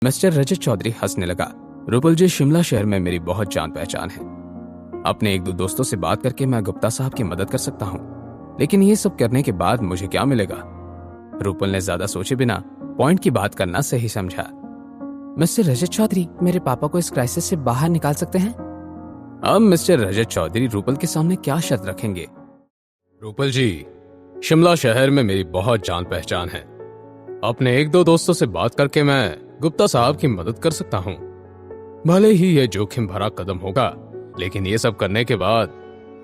Mister रजत चौधरी हंसने लगा। रुपल जी, शिमला शहर में मेरी बहुत जान पहचान है। अपने एक दो दोस्तों से बात करके मैं गुप्ता साहब की मदद कर सकता हूँ, लेकिन ये सब करने के बाद मुझे क्या मिलेगा? रुपल ने ज्यादा सोचे बिना पॉइंट की बात करना सही समझा। मिस्टर रजत चौधरी, मेरे पापा को इस क्राइसिस से बाहर निकाल सकते हैं? अब मिस्टर रजत चौधरी रुपल के सामने क्या शर्त रखेंगे? रुपल जी, शिमला शहर में मेरी बहुत जान पहचान है। अपने एक दो दोस्तों से बात करके मैं गुप्ता साहब की मदद कर सकता हूँ। भले ही यह जोखिम भरा कदम होगा, लेकिन ये सब करने के बाद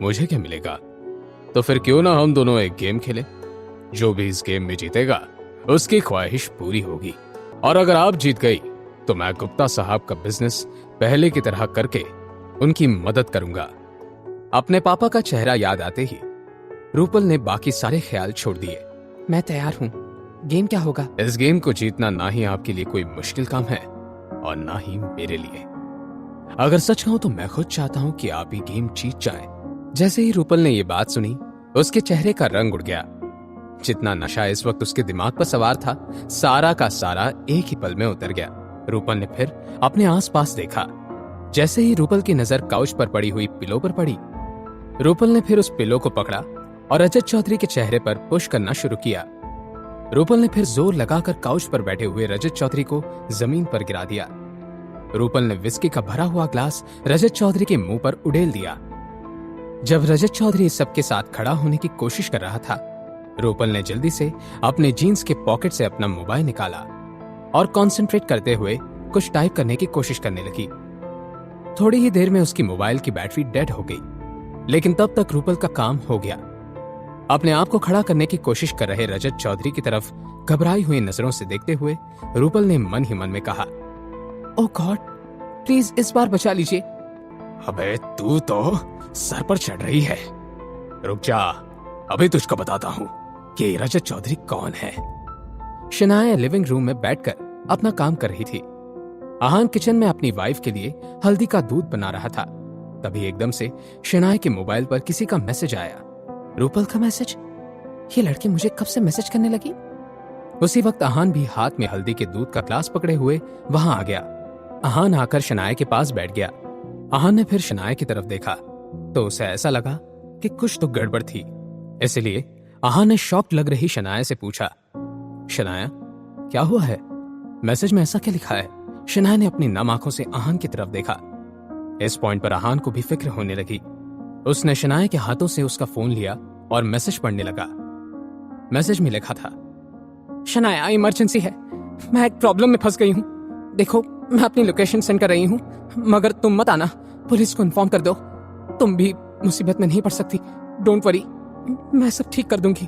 मुझे क्या मिलेगा? तो फिर क्यों ना हम दोनों एक गेम खेलें? जो भी इस गेम में जीतेगा उसकी ख्वाहिश पूरी होगी, और अगर आप जीत गई तो मैं गुप्ता साहब का बिजनेस पहले की तरह करके उनकी मदद करूंगा। अपने पापा का चेहरा याद आते ही रुपल ने बाकी सारे ख्याल छोड़ दिए। मैं तैयार हूँ। गेम क्या होगा? इस गेम को जीतना ना ही आपके लिए कोई मुश्किल काम है और ना ही मेरे लिए। अगर सच कहूं तो मैं खुद चाहता हूं कि आप ये गेम जीत जाएं। जैसे ही रुपल ने ये बात सुनी, उसके चेहरे का रंग उड़ गया। जितना नशा इस वक्त उसके दिमाग पर सवार था, सारा का सारा एक ही पल में उतर गया। रुपल ने फिर अपने आसपास देखा। जैसे ही रुपल की नजर काउच पर पड़ी हुई पिलो पर पड़ी, रुपल ने फिर उस पिलो को पकड़ा और रजत चौधरी के चेहरे पर पुश करना शुरू किया। रुपल ने फिर जोर लगाकर काउच पर बैठे हुए रजत चौधरी को जमीन पर गिरा दिया। रुपल ने विस्की का भरा हुआ ग्लास रजत चौधरी के मुंह पर उड़ेल दिया। जब रजत चौधरी इस सबके साथ खड़ा होने की कोशिश कर रहा था, रुपल ने जल्दी से अपने जीन्स के पॉकेट से अपना मोबाइल निकाला और कंसंट्रेट करते हुए कुछ टाइप करने की कोशिश करने लगी। थोड़ी ही देर में उसकी मोबाइल की बैटरी डेड हो गई, लेकिन तब तक रुपल का काम हो गया। अपने आप को खड़ा करने की कोशिश कर रहे रजत चौधरी की तरफ घबराई हुई नजरों से देखते हुए रुपल ने मन ही मन में कहा, ओह गॉड, प्लीज इस बार बचा लीजिए। अबे तू तो सर पर चढ़ रही है। रुक जा, अभी तुझको बताता हूँ कि रजत चौधरी कौन है। शनाया लिविंग रूम में बैठकर अपना काम कर रही थी। आहान किचन में अपनी वाइफ के लिए हल्दी का दूध बना रहा था। तभी एकदम से शनाया के मोबाइल पर किसी का मैसेज आया। रुपल का मैसेज? ये लड़की मुझे कब से मैसेज करने लगी? उसी वक्त आहान भी हाथ में हल्दी के दूध का ग्लास पकड़े हुए वहां आ गया। आहान आकर शनाया के पास बैठ गया। आहान ने फिर शनाया की तरफ देखा तो उसे ऐसा लगा कि कुछ तो गड़बड़ थी। इसलिए आहान ने शॉक्ड लग रही शनाया से पूछा, शनाया क्या हुआ है? मैसेज में ऐसा क्या लिखा है? शनाया ने अपनी नम आंखों से आहान की तरफ देखा। इस पॉइंट पर आहान को भी फिक्र होने लगी। उसने शनाया के हाथों से उसका फोन लिया और मैसेज पढ़ने लगा। मैसेज में लिखा था, शनाया इमरजेंसी है, मैं एक प्रॉब्लम में फंस गई हूँ। देखो, मैं अपनी लोकेशन सेंड कर रही हूँ, मगर तुम मत आना। पुलिस को इन्फॉर्म कर दो। तुम भी मुसीबत में नहीं पड़ सकती। डोंट वरी, मैं सब ठीक कर दूंगी।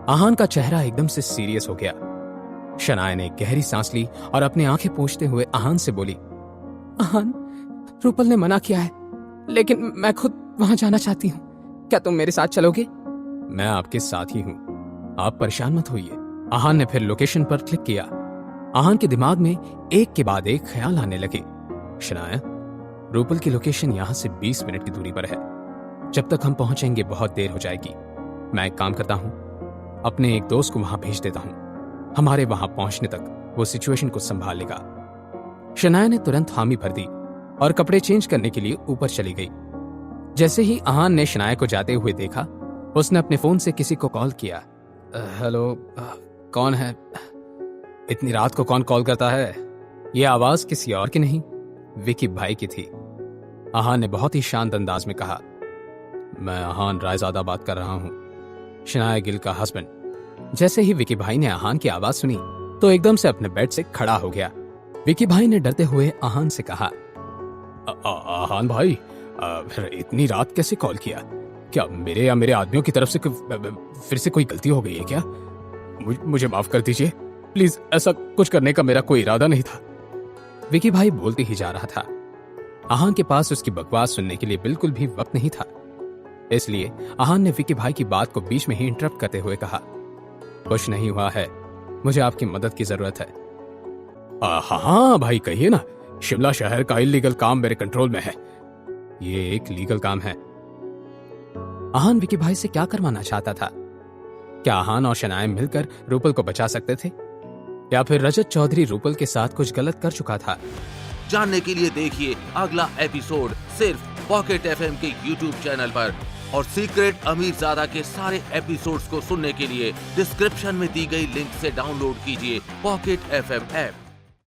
आहान का चेहरा एकदम से सीरियस हो गया। शनाया ने गहरी सांस ली और अपनी आंखें पोंछते हुए आहान से बोली, आहान, रुपल ने मना किया है, लेकिन मैं खुद वहां जाना चाहती हूँ। क्या तुम मेरे साथ चलोगे? मैं आपके साथ ही हूँ, आप परेशान मत होइए। आहान ने फिर लोकेशन पर क्लिक किया। आहान के दिमाग में एक के बाद एक ख्याल आने लगे। शनाया, रुपल की लोकेशन यहाँ से 20 मिनट की दूरी पर है। जब तक हम पहुंचेंगे बहुत देर हो जाएगी। मैं एक काम करता हूँ, अपने एक दोस्त को वहां भेज देता हूँ। हमारे वहां पहुंचने तक वो सिचुएशन को संभाल लेगा। शनाया ने तुरंत हामी भर दी और कपड़े चेंज करने के लिए ऊपर चली गई। जैसे ही आहान ने शनाया को जाते हुए देखा, उसने अपने फोन से किसी को कॉल किया। हेलो, कौन है? इतनी रात को कौन कॉल करता है? ये आवाज किसी और की नहीं, विकी भाई की थी। आहान ने बहुत ही शांत अंदाज में कहा, मैं आहान रायजादा बात कर रहा हूँ, शनाया गिल का हस्बैंड। जैसे ही विकी भाई ने आहान की आवाज सुनी तो एकदम से अपने बेड से खड़ा हो गया। विकी भाई ने डरते हुए आहान से कहा, आहान भाई, इतनी रात कैसे कॉल किया? क्या मेरे या मेरे आदमियों की तरफ से फिर से कोई गलती हो गई है क्या? मुझे माफ कर दीजिए प्लीज, ऐसा कुछ करने का मेरा कोई इरादा नहीं था। विकी भाई बोलते ही जा रहा था। आहान के पास उसकी बकवास सुनने के लिए बिल्कुल भी वक्त नहीं था। इसलिए आहान ने विकी भाई की बात को बीच में ही इंटरप्ट करते हुए कहा, कुछ नहीं हुआ है, मुझे आपकी मदद की जरूरत है। हाँ भाई, कहिए ना। शिमला शहर का इलीगल काम मेरे कंट्रोल में है। ये एक लीगल काम है। आहान विकी भाई से क्या करवाना चाहता था? क्या आहान और शनाया मिलकर रुपल को बचा सकते थे? या फिर रजत चौधरी रूपल के साथ कुछ गलत कर चुका था? जानने के लिए देखिए अगला एपिसोड सिर्फ पॉकेट एफएम के यूट्यूब चैनल पर। और सीक्रेट अमीरजादा के सारे एपिसोड्स को सुनने के लिए डिस्क्रिप्शन में दी गई लिंक से डाउनलोड कीजिए पॉकेट एफएम ऐप।